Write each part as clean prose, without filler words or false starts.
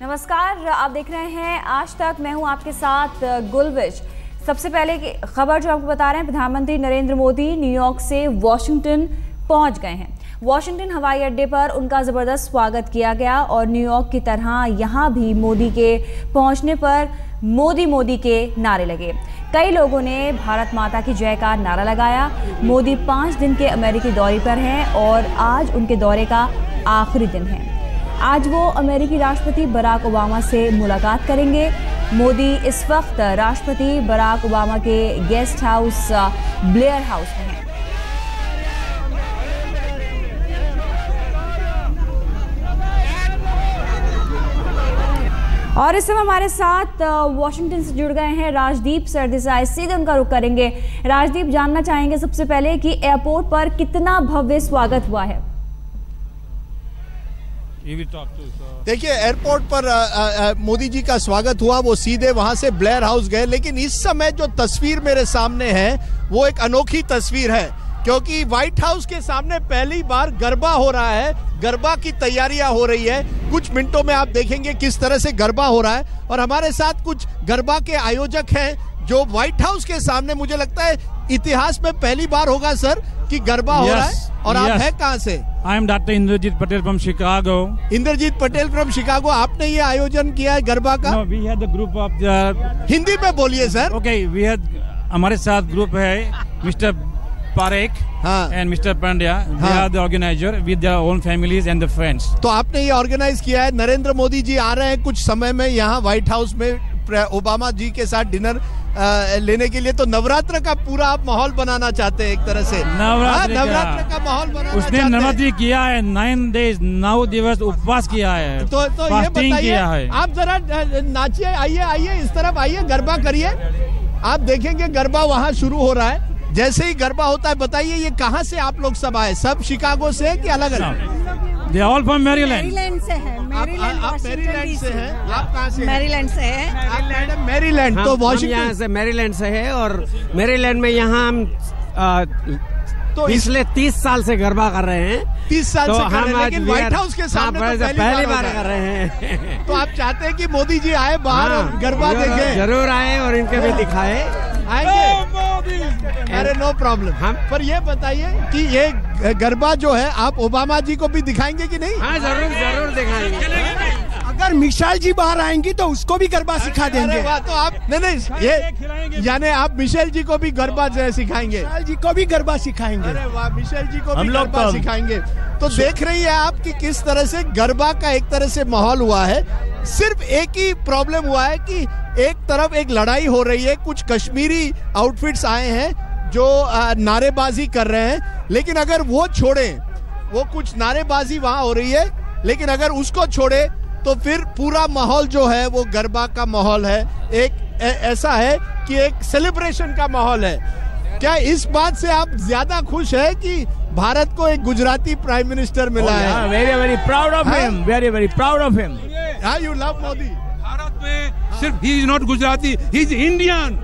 नमस्कार, आप देख रहे हैं आज तक। मैं हूं आपके साथ गुलविश। सबसे पहले की खबर जो आपको बता रहे हैं, प्रधानमंत्री नरेंद्र मोदी न्यूयॉर्क से वॉशिंगटन पहुंच गए हैं। वॉशिंगटन हवाई अड्डे पर उनका ज़बरदस्त स्वागत किया गया और न्यूयॉर्क की तरह यहां भी मोदी के पहुंचने पर मोदी मोदी के नारे लगे। कई लोगों ने भारत माता की जय का नारा लगाया। मोदी 5 दिन के अमेरिकी दौरे पर हैं और आज उनके दौरे का आखिरी दिन है। आज वो अमेरिकी राष्ट्रपति बराक ओबामा से मुलाकात करेंगे। मोदी इस वक्त राष्ट्रपति बराक ओबामा के गेस्ट हाउस ब्लेयर हाउस में हैं। और इस समय हमारे साथ वॉशिंगटन से जुड़ गए हैं राजदीप सरदेसाई। सीधे उनका रुख करेंगे। राजदीप, जानना चाहेंगे सबसे पहले कि एयरपोर्ट पर कितना भव्य स्वागत हुआ है? देखिए, एयरपोर्ट पर मोदी जी का स्वागत हुआ, वो सीधे वहां से ब्लेयर हाउस गए। लेकिन इस समय जो तस्वीर मेरे सामने है वो एक अनोखी तस्वीर है, क्योंकि व्हाइट हाउस के सामने पहली बार गरबा हो रहा है। गरबा की तैयारियां हो रही है। कुछ मिनटों में आप देखेंगे किस तरह से गरबा हो रहा है। और हमारे साथ कुछ गरबा के आयोजक हैं जो व्हाइट हाउस के सामने, मुझे लगता है इतिहास में पहली बार होगा सर कि गरबा हो रहा है। और आप हैं कहाँ से? I am doctor Indrajeet Patel from Chicago. Indrajeet Patel from Chicago, आपने ये आयोजन किया है गरबा का? We had the group of the, Hindi में बोलिए सर। ओके, वी हैड, हमारे साथ ग्रुप है mister Parekh and mister Pandya. We are the organiser with their own families and the friends. तो आपने ये ऑर्गेनाइज किया है। नरेंद्र मोदी जी आ रहे हैं कुछ समय में यहाँ व्हाइट हाउस में ओबामा जी के साथ डिनर लेने के लिए। तो नवरात्र का पूरा आप माहौल बनाना चाहते हैं एक तरह से। नवरात्र का माहौल बनाना उसने नवरात्रि किया है, 9 days 9 दिवस उपवास किया है, तो ये बताइए, आप जरा नाचिए, आइए इस तरफ आइए, गरबा करिए। आप देखेंगे गरबा वहाँ शुरू हो रहा है। जैसे ही गरबा होता है, बताइए ये कहाँ से आप लोग सब आए? सब शिकागो से कि अलग अलग? They all from Maryland. Maryland से है। आप मैरीलैंड से हैं? आप कहाँ से? मैरीलैंड से है। आप मैडम मैरीलैंड, तो वॉशिंगटन यहाँ से मैरीलैंड से है। और मैरीलैंड में यहाँ हम तो पिछले 30 साल से गरबा कर रहे हैं। 30 साल तो से कर रहे हैं, लेकिन व्हाइट हाउस के सामने तो पहली बार कर रहे हैं। तो आप चाहते हैं कि मोदी जी आए बाहर और गरबा देखें? जरूर आए और इनके भी दिखाए। आएंगे, अरे नो प्रॉब्लम। हम पर ये बताइए कि ये गरबा जो है आप ओबामा जी को भी दिखाएंगे कि नहीं? हाँ, जरूर दिखाएंगे। अगर मिशेल जी बाहर आएंगी तो उसको भी गरबा सिखा देंगे। वाह, तो आप नहीं ये यानी आप मिशेल जी को भी गरबा सिखाएंगे? मिशेल जी को भी गरबा सिखाएंगे। अरे वाह, मिशेल जी को भी गरबा सिखाएंगे। तो देख रही है आप कि किस तरह से गरबा का एक तरह से माहौल हुआ है। सिर्फ एक ही प्रॉब्लम हुआ है कि एक तरफ एक लड़ाई हो रही है। कुछ कश्मीरी आउटफिट्स आए हैं जो नारेबाजी कर रहे हैं, लेकिन अगर वो छोड़े, वो कुछ नारेबाजी वहां हो रही है, लेकिन अगर उसको छोड़े तो फिर पूरा माहौल जो है वो गरबा का माहौल है। एक ऐसा है कि एक सेलिब्रेशन का माहौल है। क्या इस बात से आप ज्यादा खुश है कि भारत को एक गुजराती प्राइम मिनिस्टर मिला है? Very proud of him, very proud of him. You love Modi? Bharat में सिर्फ he is not Gujarati, he is Indian.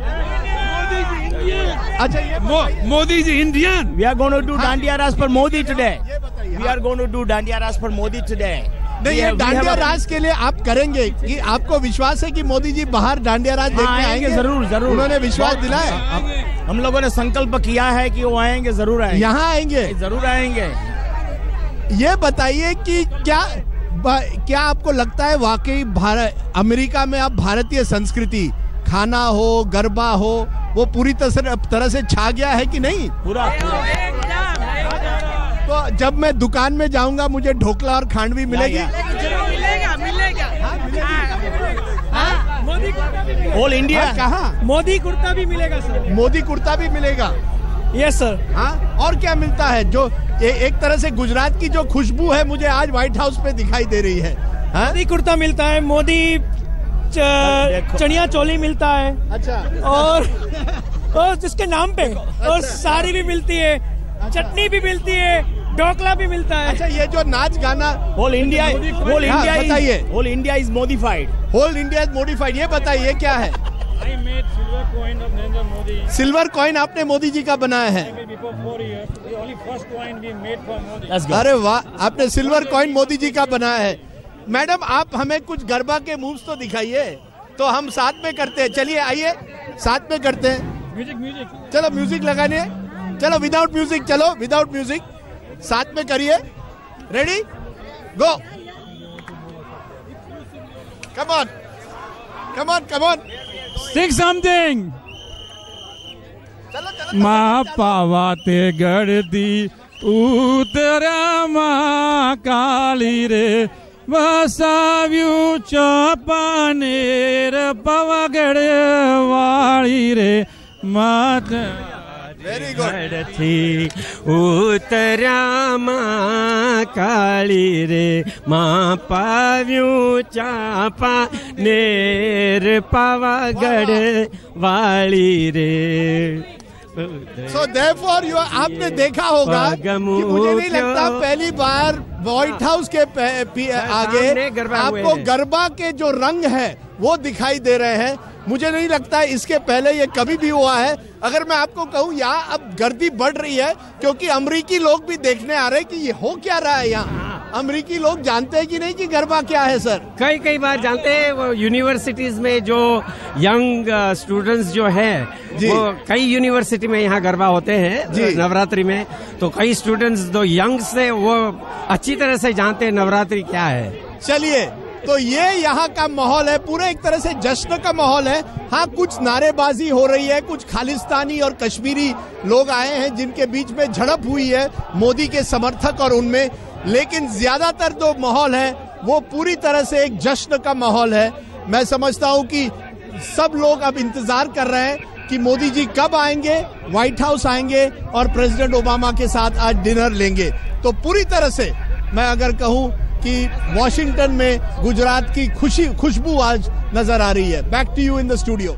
अच्छा, ये Modi is Indian. We are going to do Dandiya Raj for Modi today. We are going to do Dandiya Raj for Modi today. नहीं, ये डांडिया राज के लिए आप करेंगे कि आपको विश्वास है कि मोदी जी बाहर डांडिया राज देखने आएंगे? जरूर। उन्होंने विश्वास दिलाया। हम लोगों ने संकल्प किया है कि वो आएंगे, जरूर आएंगे। यहाँ आएंगे? जरूर आएंगे। ये बताइए कि क्या आपको लगता है वाकई अमेरिका में अब भारतीय संस्कृति, खाना हो, गरबा हो, वो पूरी तरह से छा गया है कि नहीं? पूरा। तो जब मैं दुकान में जाऊंगा मुझे ढोकला और खांडवी मिलेगी? All India. कहाँ? मोदी कुर्ता भी मिलेगा सर। मोदी कुर्ता भी मिलेगा? Yes sir. हाँ, और क्या मिलता है? जो एक तरह से गुजरात की जो खुशबू है मुझे आज व्हाइट हाउस पे दिखाई दे रही है। मोदी कुर्ता मिलता है, मोदी चनिया चोली मिलता है। अच्छा। और जिसके नाम पे और साड़ी भी मिलती है, चटनी भी मिलती है, ढोकला भी मिलता है। अच्छा, ये जो नाच गाना होल इंडिया बताइए। Whole India is modified. Whole India is modified, ये बताइए क्या है? I made silver coin of Narendra Modi. Silver coin आपने मोदी जी का बनाया है? Before 4 years, the only first coin we made for Modi. अरे वाह, आपने सिल्वर कॉइन मोदी जी का बनाया है। मैडम आप हमें कुछ गरबा के मूव्स तो दिखाइए, तो हम साथ में करते हैं। चलिए आइए साथ में करते हैं। म्यूजिक चलो म्यूजिक लगाने, चलो विदाउट म्यूजिक, चलो विदाउट म्यूजिक साथ में करिए। Ready go, come on come on come on, Singh something. चलो माँ पावाते गर्दी उतरा माँ काली रे, वसाव्यू चपानेर पवागढ़ वाली रे, मात वेरी गुड थी उतरा माँ काली रे, माँ पाव्यू चापा नेर पावागढ़ वाली रे। So therefore आपने देखा होगा कि मुझे नहीं लगता पहली बार व्हाइट हाउस के आगे आपको गरबा के जो रंग है वो दिखाई दे रहे हैं। मुझे नहीं लगता इसके पहले ये कभी भी हुआ है। अगर मैं आपको कहूँ यहाँ अब गर्दी बढ़ रही है क्योंकि अमेरिकी लोग भी देखने आ रहे हैं कि ये हो क्या रहा है यहाँ। अमेरिकी लोग जानते हैं कि नहीं कि गरबा क्या है सर? कई बार जानते हैं। वो यूनिवर्सिटीज में जो यंग स्टूडेंट्स जो है वो कई यूनिवर्सिटी में यहाँ गरबा होते हैं नवरात्रि में, तो कई स्टूडेंट्स जो यंग से वो अच्छी तरह से जानते हैं नवरात्रि क्या है। चलिए तो ये यहाँ का माहौल है, पूरे एक तरह से जश्न का माहौल है। हाँ कुछ नारेबाजी हो रही है, कुछ खालिस्तानी और कश्मीरी लोग आए हैं जिनके बीच में झड़प हुई है मोदी के समर्थक और उनमें, लेकिन ज्यादातर जो माहौल है वो पूरी तरह से एक जश्न का माहौल है। मैं समझता हूँ कि सब लोग अब इंतजार कर रहे हैं कि मोदी जी कब आएंगे, व्हाइट हाउस आएंगे और प्रेसिडेंट ओबामा के साथ आज डिनर लेंगे। तो पूरी तरह से मैं अगर कहूँ कि वॉशिंगटन में गुजरात की खुशबू आज नजर आ रही है। Back to you in the studio.